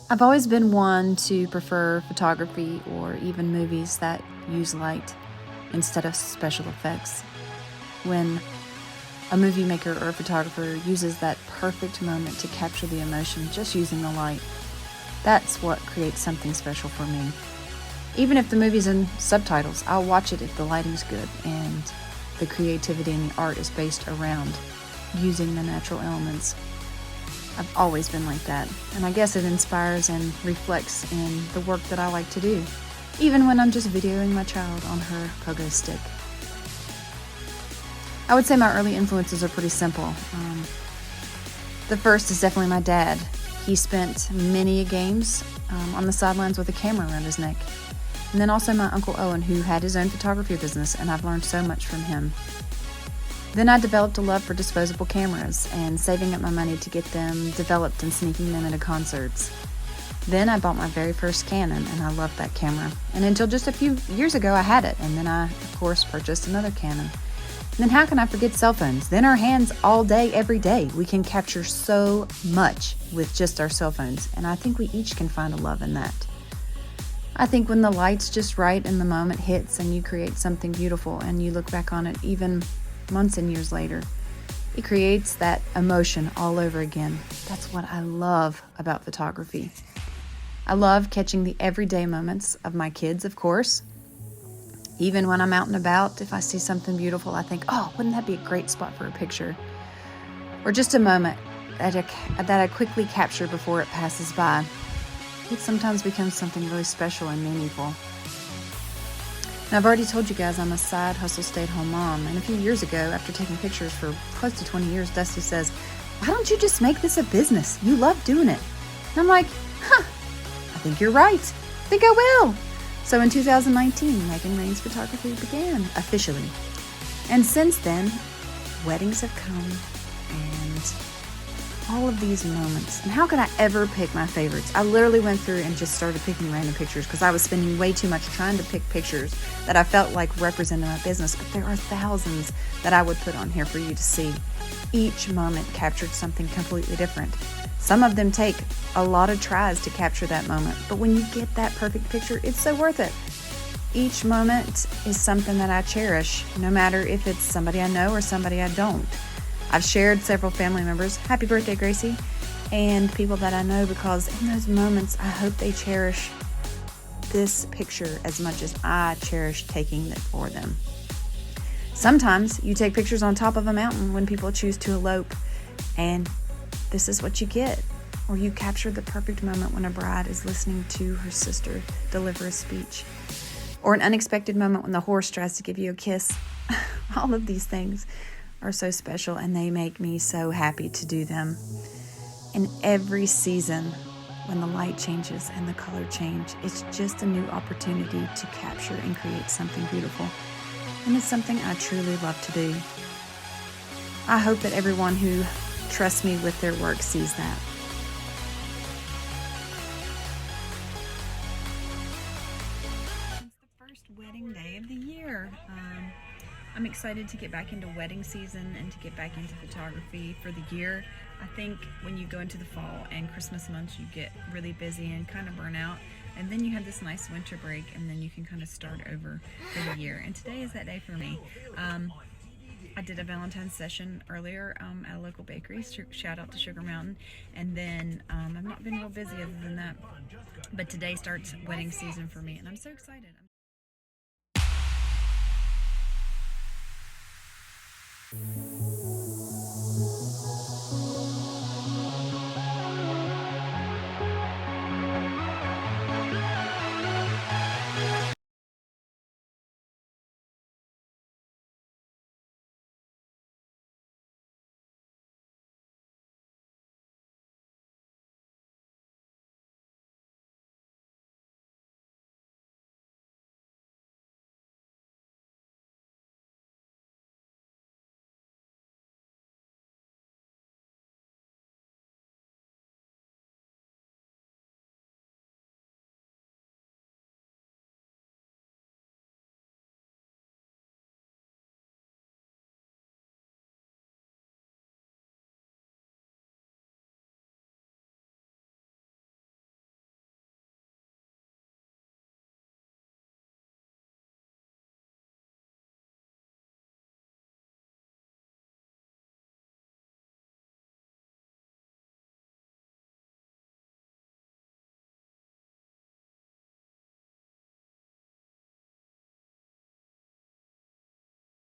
I've always been one to prefer photography or even movies that use light instead of special effects. When a movie maker or a photographer uses that perfect moment to capture the emotion just using the light, that's what creates something special for me. Even if the movie's in subtitles, I'll watch it if the lighting's good and the creativity and the art is based around using the natural elements. I've always been like that, and I guess it inspires and reflects in the work that I like to do, even when I'm just videoing my child on her pogo stick. I would say my early influences are pretty simple. The first is definitely my dad. He spent many games on the sidelines with a camera around his neck. And then also my Uncle Owen, who had his own photography business, and I've learned so much from him. Then I developed a love for disposable cameras and saving up my money to get them developed and sneaking them into concerts. Then I bought my very first Canon, and I loved that camera. And until just a few years ago, I had it, and then I, of course, purchased another Canon. And then how can I forget cell phones? They're in our hands all day, every day. We can capture so much with just our cell phones, and I think we each can find a love in that. I think when the light's just right and the moment hits and you create something beautiful and you look back on it even months and years later, it creates that emotion all over again. That's what I love about photography. I love catching the everyday moments of my kids, of course. Even when I'm out and about, if I see something beautiful, I think, oh, wouldn't that be a great spot for a picture? Or just a moment that I quickly capture before it passes by. It sometimes becomes something really special and meaningful. Now, I've already told you guys I'm a side hustle stay-at-home mom, and a few years ago, after taking pictures for close to 20 years, Dusty says, why don't you just make this a business? You love doing it. And I'm like, I think you're right. I think I will. So in 2019, Megan Rain's Photography began officially. And since then, weddings have come and all of these moments. And how could I ever pick my favorites? I literally went through and just started picking random pictures because I was spending way too much trying to pick pictures that I felt like represented my business. But there are thousands that I would put on here for you to see. Each moment captured something completely different. Some of them take a lot of tries to capture that moment, but when you get that perfect picture, it's so worth it. Each moment is something that I cherish, no matter if it's somebody I know or somebody I don't. I've shared several family members, happy birthday, Gracie, and people that I know because in those moments, I hope they cherish this picture as much as I cherish taking it for them. Sometimes you take pictures on top of a mountain when people choose to elope, and this is what you get. Or you capture the perfect moment when a bride is listening to her sister deliver a speech. Or an unexpected moment when the horse tries to give you a kiss. All of these things are so special and they make me so happy to do them. In every season, when the light changes and the color change, it's just a new opportunity to capture and create something beautiful. And it's something I truly love to do. I hope that everyone who trusts me with their work sees that. It's the first wedding day of the year. I'm excited to get back into wedding season and to get back into photography for the year. I think when you go into the fall and Christmas months, you get really busy and kind of burn out. And then you have this nice winter break, and then you can kind of start over for the year. And today is that day for me. I did a Valentine's session earlier at a local bakery. Shout out to Sugar Mountain. And then I've not been real busy other than that. But today starts wedding season for me, and I'm so excited.